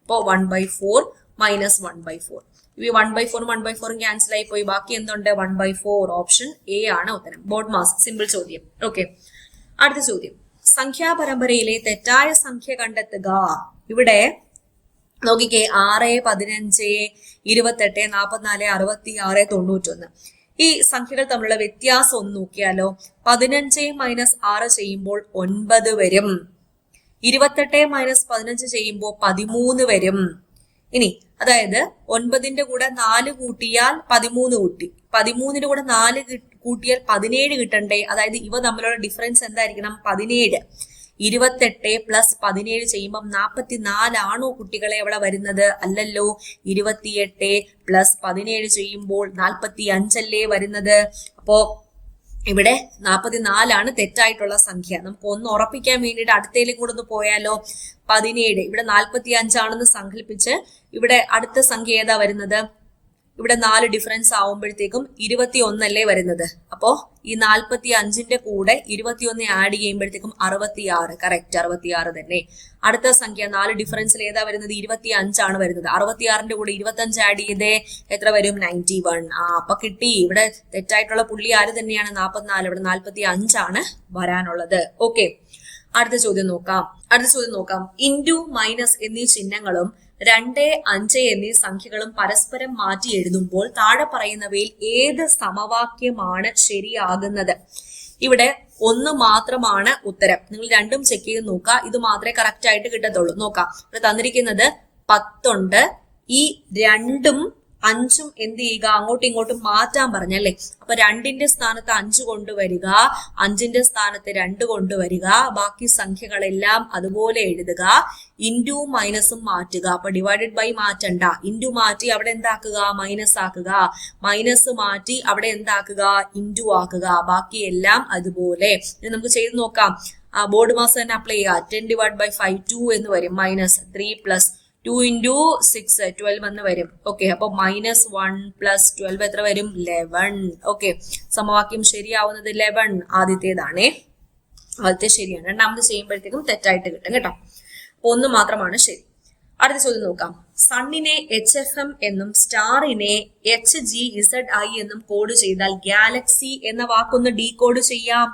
അപ്പോൾ 1/4 മൈനസ് 1/4. ഈ 1/4 1/4 ക്യാൻസൽ ആയി പോയി. ബാക്കി എന്തുണ്ട്? 1/4. ഓപ്ഷൻ എ ആണ് ഉത്തരം. Board mass. സിമ്പിൾ ചോദ്യം. ഓക്കെ, അടുത്ത ചോദ്യം, സംഖ്യാപരമ്പരയിലെ തെറ്റായ സംഖ്യ കണ്ടെത്തുക. ഇവിടെ നോക്കിക്കേ, 6, 15, 28, 44, 66, 91. ഈ സംഖ്യകൾ തമ്മിലുള്ള വ്യത്യാസം ഒന്ന് നോക്കിയാലോ. 15 മൈനസ് 6 ചെയ്യുമ്പോൾ 9 വരും. 28 മൈനസ് 15 ചെയ്യുമ്പോൾ 13 വരും. ഇനി അതായത് 9ന്റെ കൂടെ 4 കൂട്ടിയാൽ 13 കൂട്ടി, 13ന്റെ കൂടെ 4 കൂട്ടിയാൽ 17 കിട്ടണ്ടേ? അതായത് ഇവ തമ്മിലുള്ള ഡിഫറൻസ് എന്തായിരിക്കണം? 17. 28 പ്ലസ് 17 ചെയ്യുമ്പോൾ 44 ആണോ കുട്ടികളെ അവിടെ വരുന്നത്? അല്ലല്ലോ. 28 പ്ലസ് 17 ചെയ്യുമ്പോൾ 45 അല്ലേ വരുന്നത്. അപ്പോ ഇവിടെ 44 ആണ് തെറ്റായിട്ടുള്ള സംഖ്യ. നമുക്ക് ഒന്ന് ഉറപ്പിക്കാൻ വേണ്ടിയിട്ട് അടുത്തേലും കൂടെ ഒന്ന് പോയാലോ. 17 ഇവിടെ 45 ആണെന്ന് സങ്കല്പിച്ച് ഇവിടെ അടുത്ത സംഖ്യ ഏതാ വരുന്നത്? ഇവിടെ 4 ഡിഫറൻസ് ആവുമ്പോഴത്തേക്കും 21 അല്ലേ വരുന്നത്. അപ്പോ ഈ 45ന്റെ കൂടെ 21 ആഡ് ചെയ്യുമ്പോഴത്തേക്കും 66. കറക്റ്റ്, 66 തന്നെ. അടുത്ത സംഖ്യ 4 ഡിഫറൻസിൽ ഏതാ വരുന്നത്? 25 ആണ് വരുന്നത്. 66ന്റെ കൂടെ 25 ആഡ് ചെയ്തേ എത്ര വരും? 91. അപ്പൊ കിട്ടി. ഇവിടെ തെറ്റായിട്ടുള്ള പുള്ളി ആര് തന്നെയാണ്? 44. ഇവിടെ 45 ആണ് വരാനുള്ളത്. ഓക്കെ, അടുത്ത ചോദ്യം നോക്കാം. ഇൻറ്റു, മൈനസ് എന്നീ ചിഹ്നങ്ങളും 2, 5 എന്നീ സംഖ്യകളും പരസ്പരം മാറ്റി എഴുതുമ്പോൾ താഴെ പറയുന്നവയിൽ ഏത് സമവാക്യമാണ് ശരിയാകുന്നത്? ഇവിടെ 1 മാത്രമാണ് ഉത്തരം. നിങ്ങൾ രണ്ടും ചെക്ക് ചെയ്ത് നോക്കുക. ഇത് മാത്രമേ കറക്റ്റ് ആയിട്ട് കിട്ടത്തുള്ളൂ. നോക്കാം, ഇവിടെ തന്നിരിക്കുന്നത് 10 ഉണ്ട്. ഈ 2ഉം 5ഉം എന്ത് ചെയ്യുക? അങ്ങോട്ടും ഇങ്ങോട്ടും മാറ്റാൻ പറഞ്ഞല്ലേ. അപ്പൊ 2ന്റെ സ്ഥാനത്ത് 5 കൊണ്ടുവരിക, 5ന്റെ സ്ഥാനത്ത് 2 കൊണ്ടുവരിക, ബാക്കി സംഖ്യകളെല്ലാം അതുപോലെ എഴുതുക. ഇൻറ്റു, മൈനസും മാറ്റുക. അപ്പൊ ഡിവൈഡഡ് ബൈ മാറ്റണ്ട. ഇൻറ്റു മാറ്റി അവിടെ എന്താക്കുക? മൈനസ് ആക്കുക. മൈനസ് മാറ്റി അവിടെ എന്താക്കുക? ഇൻറ്റു ആക്കുക. ബാക്കി എല്ലാം അതുപോലെ. ഇനി നമുക്ക് ചെയ്ത് നോക്കാം. ബോർഡ് മാസ് തന്നെ അപ്ലൈ ചെയ്യുക. 10 ഡിവൈഡ് ബൈ 5 2 എന്ന് വരും. മൈനസ് 3 പ്ലസ് 2 × 6 12 എന്ന് വരും. ഓക്കെ, അപ്പൊ -1 + 12 എത്ര വരും? 11. ഓക്കെ, സമവാക്യം ശരിയാവുന്നത് 11 ആദ്യത്തേതാണേ. ആദ്യത്തെ ശരിയാണ്. രണ്ടാമത് ചെയ്യുമ്പോഴത്തേക്കും തെറ്റായിട്ട് കിട്ടും കേട്ടോ. അപ്പൊ 1 മാത്രമാണ് ശരി. അടുത്ത ചോദ്യം നോക്കാം. സണ്ണിനെ HFM എന്നും സ്റ്റാറിനെ HGZI എന്നും കോഡ് ചെയ്താൽ ഗാലക്സി എന്ന വാക്കൊന്ന് ഡീകോഡ് ചെയ്യാം.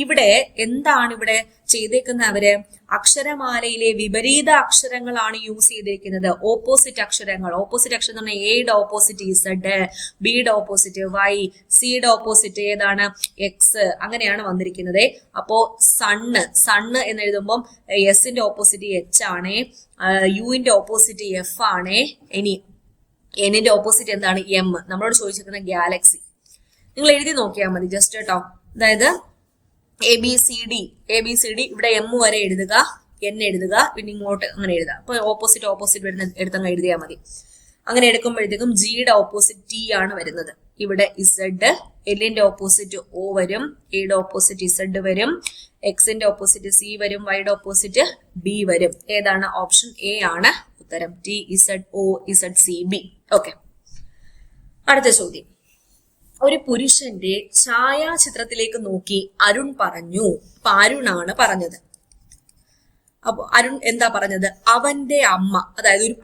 ഇവിടെ എന്താണ്? ഇവിടെ ചെയ്തേക്കുന്നവര് അക്ഷരമാലയിലെ വിപരീത അക്ഷരങ്ങളാണ് യൂസ് ചെയ്തിരിക്കുന്നത്. ഓപ്പോസിറ്റ് അക്ഷരങ്ങൾ. ഓപ്പോസിറ്റ് അക്ഷരം എന്ന് പറഞ്ഞാൽ എയുടെ ഓപ്പോസിറ്റ് ഇസഡ്, ബിയുടെ ഓപ്പോസിറ്റ് വൈ, സിയുടെ ഓപ്പോസിറ്റ് ഏതാണ് എക്സ്, അങ്ങനെയാണ് വന്നിരിക്കുന്നത്. അപ്പോ സണ്ണ് എന്ന് എഴുതുമ്പോൾ എസിന്റെ ഓപ്പോസിറ്റ് എച്ച് ആണ്, യുവിന്റെ ഓപ്പോസിറ്റ് എഫ് ആണ്, ഇനി എന്നിന്റെ ഓപ്പോസിറ്റ് എന്താണ് എം. നമ്മളോട് ചോദിച്ചിരിക്കുന്ന ഗാലക്സി. നിങ്ങൾ എഴുതി നോക്കിയാൽ മതി ജസ്റ്റ് കേട്ടോ. അതായത് ABCD ഇവിടെ എം വരെ എഴുതുക, എൻ എഴുതുക, പിന്നെ ഇങ്ങോട്ട് അങ്ങനെ എഴുതുക. അപ്പൊ ഓപ്പോസിറ്റ് വരുന്ന എടുത്തങ്ങ് എഴുതിയാൽ മതി. അങ്ങനെ എടുക്കുമ്പോഴത്തേക്കും ജിയുടെ ഓപ്പോസിറ്റ് ടി ആണ് വരുന്നത്. ഇവിടെ ഇസഡ്, എല്ലിന്റെ ഓപ്പോസിറ്റ് ഒ വരും, എയുടെ ഓപ്പോസിറ്റ് ഇസഡ് വരും, എക്സിന്റെ ഓപ്പോസിറ്റ് സി വരും, വൈയുടെ ഓപ്പോസിറ്റ് ബി വരും. ഏതാണ്? ഓപ്ഷൻ എ ആണ് ഉത്തരം. TZOZCB. ഓക്കെ, അടുത്ത ചോദ്യം. ഒരു പുരുഷന്റെ ഛായാചിത്രത്തിലേക്ക് നോക്കി അരുൺ പറഞ്ഞു. അപ്പൊ അരുണാണ് പറഞ്ഞത്. അപ്പൊ അരുൺ എന്താ പറഞ്ഞത്? അവന്റെ അമ്മ, അതായത് ഒരു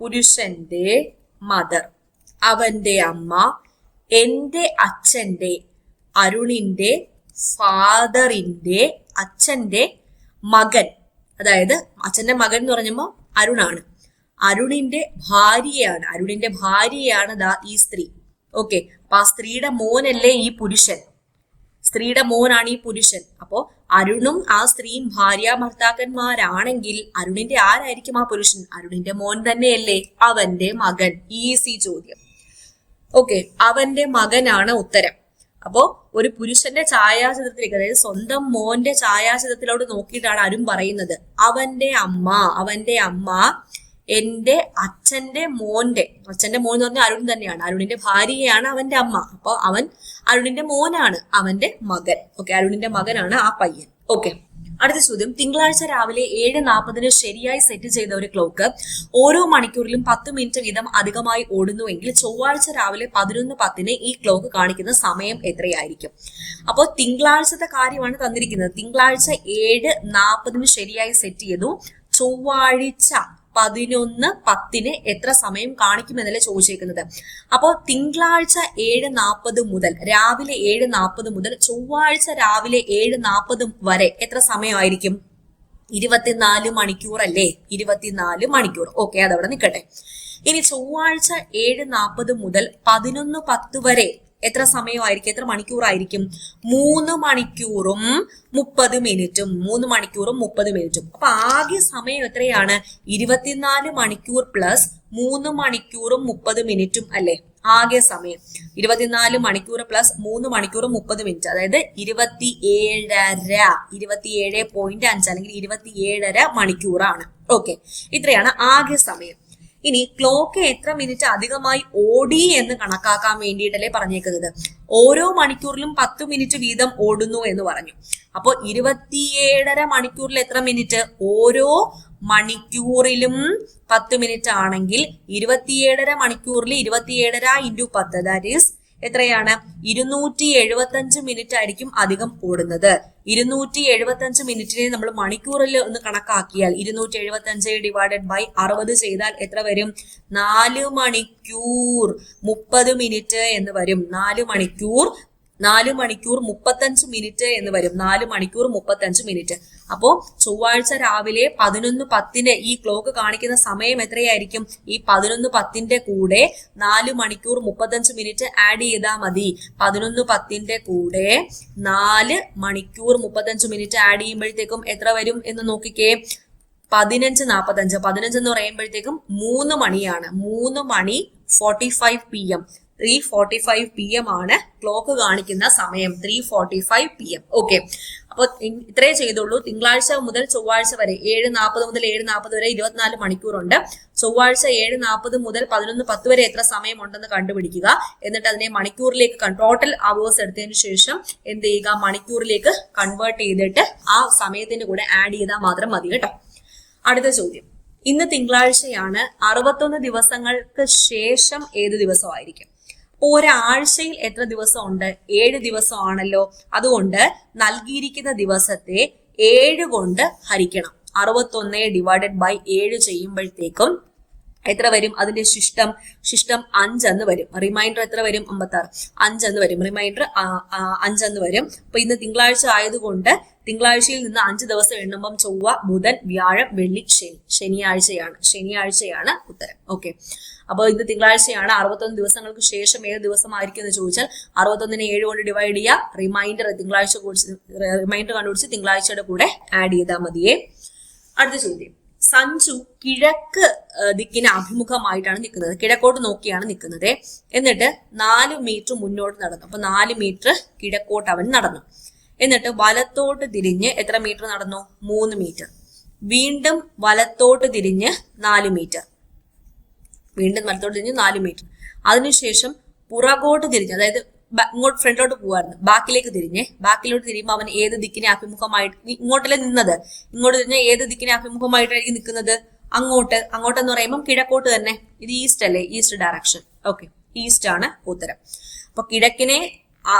പുരുഷന്റെ മദർ, അവന്റെ അമ്മ, എന്റെ അച്ഛന്റെ, അരുണിന്റെ ഫാദറിന്റെ അച്ഛന്റെ മകൻ, അതായത് അച്ഛന്റെ മകൻ എന്ന് പറഞ്ഞപ്പോ അരുണാണ്, അരുണിന്റെ ഭാര്യയാണ് ദാ ഈ സ്ത്രീ. ഓക്കെ, അപ്പൊ ആ സ്ത്രീയുടെ മോനല്ലേ ഈ പുരുഷൻ, സ്ത്രീയുടെ മോനാണ് ഈ പുരുഷൻ. അപ്പോ അരുണും ആ സ്ത്രീയും ഭാര്യ ഭർത്താക്കന്മാരാണെങ്കിൽ അരുണിന്റെ ആരായിരിക്കും ആ പുരുഷൻ? അരുണിന്റെ മോൻ തന്നെയല്ലേ, അവന്റെ മകൻ. ഈസി ചോദ്യം. ഓക്കെ, അവന്റെ മകനാണ് ഉത്തരം. അപ്പോ ഒരു പുരുഷന്റെ ഛായാചിത്രത്തിലേക്ക്, അതായത് സ്വന്തം മോന്റെ ഛായാചിത്രത്തിലോട്ട് നോക്കിയിട്ടാണ് അരുൺ പറയുന്നത് അവന്റെ അമ്മ എന്റെ അച്ഛന്റെ മോൻ എന്ന് പറഞ്ഞാൽ അരുൺ തന്നെയാണ്, അരുണിന്റെ ഭാര്യയാണ് അവന്റെ അമ്മ. അപ്പൊ അവൻ അരുണിന്റെ മോനാണ്, അവന്റെ മകൻ. ഓക്കെ, അരുണിന്റെ മകനാണ് ആ പയ്യൻ. ഓക്കെ, അടുത്ത ചോദ്യം. തിങ്കളാഴ്ച രാവിലെ 7:40 ശരിയായി സെറ്റ് ചെയ്ത ഒരു ക്ലോക്ക് ഓരോ മണിക്കൂറിലും 10 മിനിറ്റ് വീതം അധികമായി ഓടുന്നുവെങ്കിൽ ചൊവ്വാഴ്ച രാവിലെ 11:10 ഈ ക്ലോക്ക് കാണിക്കുന്ന സമയം എത്രയായിരിക്കും? അപ്പോൾ തിങ്കളാഴ്ചത്തെ കാര്യമാണ് തന്നിരിക്കുന്നത്. തിങ്കളാഴ്ച 7:40 ശരിയായി സെറ്റ് ചെയ്തു. ചൊവ്വാഴ്ച 11:10 എത്ര സമയം കാണിക്കുമെന്നല്ലേ ചോദിച്ചേക്കുന്നത്. അപ്പോൾ തിങ്കളാഴ്ച 7:40 മുതൽ, രാവിലെ 7:40 മുതൽ ചൊവ്വാഴ്ച രാവിലെ 7:40 വരെ എത്ര സമയമായിരിക്കും? 24 മണിക്കൂർ അല്ലേ? 24 മണിക്കൂർ. ഓക്കെ, അതവിടെ നിൽക്കട്ടെ. ഇനി ചൊവ്വാഴ്ച 7:40 മുതൽ 11:10 വരെ എത്ര സമയമായിരിക്കും? എത്ര മണിക്കൂറായിരിക്കും? 3 മണിക്കൂറും 30 മിനിറ്റും. 3 മണിക്കൂറും 30 മിനിറ്റും. അപ്പൊ ആകെ സമയം എത്രയാണ്? 24 മണിക്കൂർ പ്ലസ് 3 മണിക്കൂറും 30 മിനിറ്റും അല്ലെ ആകെ സമയം? 24 മണിക്കൂർ പ്ലസ് 3 മണിക്കൂറും 30 മിനിറ്റ്, അതായത് 27.5 അല്ലെങ്കിൽ 27.5 മണിക്കൂറാണ്. ഓക്കെ, ഇത്രയാണ് ആകെ സമയം. ഇനി ക്ലോക്ക് എത്ര മിനിറ്റ് അധികമായി ഓടി എന്ന് കണക്കാക്കാൻ വേണ്ടിയിട്ടല്ലേ പറഞ്ഞേക്കുന്നത്. ഓരോ മണിക്കൂറിലും 10 മിനിറ്റ് വീതം ഓടുന്നു എന്ന് പറഞ്ഞു. അപ്പോ 27.5 മണിക്കൂറിൽ എത്ര മിനിറ്റ്? ഓരോ മണിക്കൂറിലും 10 മിനിറ്റ് ആണെങ്കിൽ 27.5 മണിക്കൂറിൽ 27 × 10 ദാറ്റ് ഈസ് എത്രയാണ്? 275 മിനിറ്റ് ആയിരിക്കും അധികം ഓടുന്നത്. 275 മിനിറ്റിനെ നമ്മൾ മണിക്കൂറിൽ ഒന്ന് കണക്കാക്കിയാൽ 275 ÷ 60 ചെയ്താൽ എത്ര വരും? 4 മണിക്കൂർ 30 മിനിറ്റ് എന്ന് വരും. 4 മണിക്കൂർ 35 മിനിറ്റ് എന്ന് വരും. 4 മണിക്കൂർ 35 മിനിറ്റ്. അപ്പോ ചൊവ്വാഴ്ച രാവിലെ 11:10 ഈ ക്ലോക്ക് കാണിക്കുന്ന സമയം എത്രയായിരിക്കും? ഈ 11:10 കൂടെ 4 മണിക്കൂർ 35 മിനിറ്റ് ആഡ് ചെയ്താൽ മതി. 11:10 കൂടെ 4 മണിക്കൂർ 35 മിനിറ്റ് ആഡ് ചെയ്യുമ്പോഴത്തേക്കും എത്ര വരും എന്ന് നോക്കിക്കേ. 15:45. 15 എന്ന് പറയുമ്പോഴത്തേക്കും 3 മണിയാണ്. 3 മണി 45 PM. 3:45 PM ആണ് ക്ലോക്ക് കാണിക്കുന്ന സമയം. 3:45 PM. ഓക്കെ, അപ്പൊ ഇത്രേ ചെയ്തുള്ളൂ. തിങ്കളാഴ്ച മുതൽ ചൊവ്വാഴ്ച വരെ 7:40 മുതൽ 7:40 വരെ 24 മണിക്കൂറുണ്ട്. ചൊവ്വാഴ്ച 7:40 മുതൽ 11:10 വരെ എത്ര സമയം ഉണ്ടെന്ന് കണ്ടുപിടിക്കുക. എന്നിട്ട് അതിനെ മണിക്കൂറിലേക്ക് ടോട്ടൽ അവേഴ്സ് എടുത്തതിന് ശേഷം എന്ത് ചെയ്യുക? മണിക്കൂറിലേക്ക് കൺവേർട്ട് ചെയ്തിട്ട് ആ സമയത്തിന്റെ കൂടെ ആഡ് ചെയ്താൽ മാത്രം മതി കേട്ടോ. അടുത്ത ചോദ്യം. ഇന്ന് തിങ്കളാഴ്ചയാണ്. 61 ദിവസങ്ങൾക്ക് ശേഷം ഏത് ദിവസമായിരിക്കും? ഒരാഴ്ചയിൽ എത്ര ദിവസം ഉണ്ട്? 7 ദിവസമാണല്ലോ. അതുകൊണ്ട് നൽകിയിരിക്കുന്ന ദിവസത്തെ 7 കൊണ്ട് ഹരിക്കണം. 61 ÷ 7 ചെയ്യുമ്പോഴത്തേക്കും എത്ര വരും? അതിന്റെ ശിഷ്ടം 5 എന്ന് വരും. റിമൈൻഡർ എത്ര വരും? 56. 5 എന്ന് വരും. റിമൈൻഡർ 5 എന്ന് വരും. അപ്പൊ ഇന്ന് തിങ്കളാഴ്ച ആയതുകൊണ്ട് തിങ്കളാഴ്ചയിൽ നിന്ന് 5 ദിവസം എണ്ണുമ്പം ചൊവ്വ, ബുധൻ, വ്യാഴം, വെള്ളി, ശനിയാഴ്ചയാണ് ഉത്തരം. ഓക്കെ, അപ്പോൾ ഇന്ന് തിങ്കളാഴ്ചയാണ്. 61 ദിവസങ്ങൾക്ക് ശേഷം ഏത് ദിവസമായിരിക്കും എന്ന് ചോദിച്ചാൽ 61നെ 7 കൊണ്ട് ഡിവൈഡ് ചെയ്യുക. റിമൈൻഡർ കണ്ടുപിടിച്ച് തിങ്കളാഴ്ചയുടെ കൂടെ ആഡ് ചെയ്താൽ മതിയേ. അടുത്ത ചോദ്യം, സഞ്ജു കിഴക്ക് ദിക്കിന് അഭിമുഖമായിട്ടാണ് നിൽക്കുന്നത്. കിഴക്കോട്ട് നോക്കിയാണ് നിൽക്കുന്നത്. എന്നിട്ട് 4 മീറ്റർ മുന്നോട്ട് നടന്നു. അപ്പൊ 4 മീറ്റർ കിഴക്കോട്ട് അവൻ നടന്നു. എന്നിട്ട് വലത്തോട്ട് തിരിഞ്ഞ് എത്ര മീറ്റർ നടന്നു? 3 മീറ്റർ. വീണ്ടും വലത്തോട്ട് തിരിഞ്ഞ് 4 മീറ്റർ. അതിനുശേഷം പുറകോട്ട് തിരിഞ്ഞ്, അതായത് ഇങ്ങോട്ട് ഫ്രണ്ടിലോട്ട് പോവായിരുന്നു, ബാക്കിലോട്ട് തിരിയുമ്പോൾ അവൻ ഏത് ദിക്കിനെ അഭിമുഖമായിട്ട്, ഇങ്ങോട്ടല്ലേ നിന്നത്, ഇങ്ങോട്ട് തിരിഞ്ഞ ഏത് ദിക്കിനെ അഭിമുഖമായിട്ടായിരിക്കും നിൽക്കുന്നത്? അങ്ങോട്ടെന്ന് പറയുമ്പോൾ കിഴക്കോട്ട് തന്നെ. ഇത് ഈസ്റ്റ് അല്ലേ? East direction. ഓക്കെ, ഈസ്റ്റ് ആണ് ഉത്തരം. അപ്പൊ കിഴക്കിനെ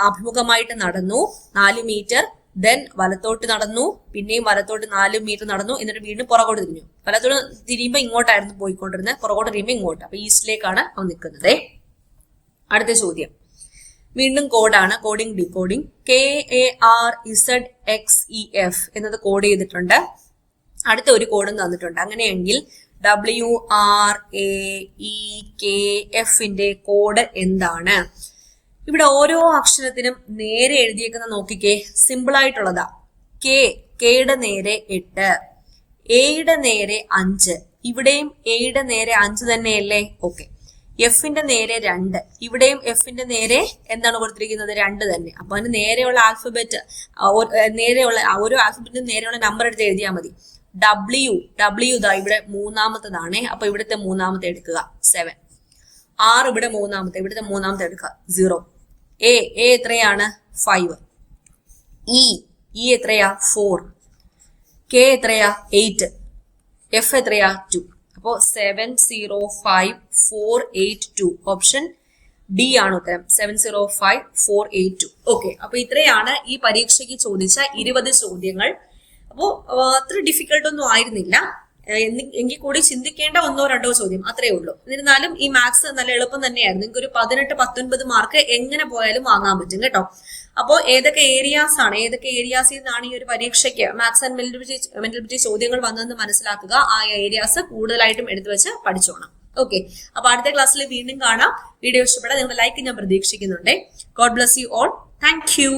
അഭിമുഖമായിട്ട് നടന്നു 4 മീറ്റർ, ദെൻ വലത്തോട്ട് നടന്നു, പിന്നെയും വലത്തോട്ട് 4 മീറ്റർ നടന്നു, എന്നിട്ട് വീണ്ടും പുറകോട്ട് തിരിഞ്ഞു. വലത്തോട്ട് തിരിയുമ്പോൾ ഇങ്ങോട്ടായിരുന്നു പോയിക്കൊണ്ടിരുന്നത്, പുറകോട്ട് തിരിയുമ്പോൾ ഇങ്ങോട്ട്. അപ്പൊ ഈസ്റ്റിലേക്കാണ് അവൻ നിൽക്കുന്നത്. അടുത്ത ചോദ്യം വീണ്ടും കോഡാണ്, കോഡിംഗ് ഡീകോഡിംഗ്. KARZXEF എന്നത് കോഡ് ചെയ്തിട്ടുണ്ട്. അടുത്ത ഒരു കോഡും തന്നിട്ടുണ്ട്. അങ്ങനെയെങ്കിൽ WRAEKFന്റെ കോഡ് എന്താണ്? ഇവിടെ ഓരോ അക്ഷരത്തിനും നേരെ എഴുതിയേക്കുന്ന നോക്കിക്കേ, സിമ്പിൾ ആയിട്ടുള്ളതാ. കെയുടെ നേരെ 8, എയുടെ നേരെ 5, ഇവിടെയും എയുടെ നേരെ 5 തന്നെയല്ലേ? ഓക്കെ. എഫിന്റെ നേരെ 2, ഇവിടെയും എഫിന്റെ നേരെ എന്താണ് കൊടുത്തിരിക്കുന്നത്? 2 തന്നെ. അപ്പൊ അതിന് നേരെയുള്ള ആൽഫബറ്റ്, ഓരോ ആൽഫബറ്റിനും നേരെയുള്ള നമ്പർ എടുത്ത് എഴുതിയാൽ മതി. ഡബ്ല്യു ദാ ഇവിടെ 3ാമത്തതാണ്. അപ്പൊ ഇവിടുത്തെ 3ാമത്തെ എടുക്കുക 7. R ഇവിടെ 3ാമത്തെ, ഇവിടുത്തെ 3ാമത്തെ എടുക്കുക 0. എ എത്രയാണ്? 5. ഇ എത്രയാ? 4. കെ എത്രയാ? 8. എഫ് എത്രയാ? 2. അപ്പോ 705482. ഓപ്ഷൻ ഡി ആണ് ഉത്തരം. 705482. ഓക്കെ, അപ്പൊ ഇത്രയാണ് ഈ പരീക്ഷയ്ക്ക് ചോദിച്ച 20 ചോദ്യങ്ങൾ. അപ്പോ അത്ര ഡിഫിക്കൽട്ട് ഒന്നും ആയിരുന്നില്ല. എങ്കിൽ കൂടി ചിന്തിക്കേണ്ട 1-2 ചോദ്യം അത്രേ ഉള്ളൂ. എന്നിരുന്നാലും ഈ മാത്സ് നല്ല എളുപ്പം തന്നെയായിരുന്നു. നിങ്ങൾക്ക് ഒരു 18-19 മാർക്ക് എങ്ങനെ പോയാലും വാങ്ങാൻ പറ്റും കേട്ടോ. അപ്പോൾ ഏതൊക്കെ ഏരിയാസിൽ നിന്നാണ് ഈ ഒരു പരീക്ഷയ്ക്ക് മാത്സ് ആൻഡ് മെന്റബിലിറ്റി ചോദ്യങ്ങൾ വന്നതെന്ന് മനസ്സിലാക്കുക. ആ ഏരിയാസ് കൂടുതലായിട്ടും എടുത്തു വെച്ച് പഠിച്ചോണം. ഓക്കെ, അപ്പൊ അടുത്ത ക്ലാസ്സിൽ വീണ്ടും കാണാം. വീഡിയോ ഇഷ്ടപ്പെട്ടാൽ നിങ്ങളുടെ ലൈക്ക് ഞാൻ പ്രതീക്ഷിക്കുന്നുണ്ട്. God bless you all. Thank you.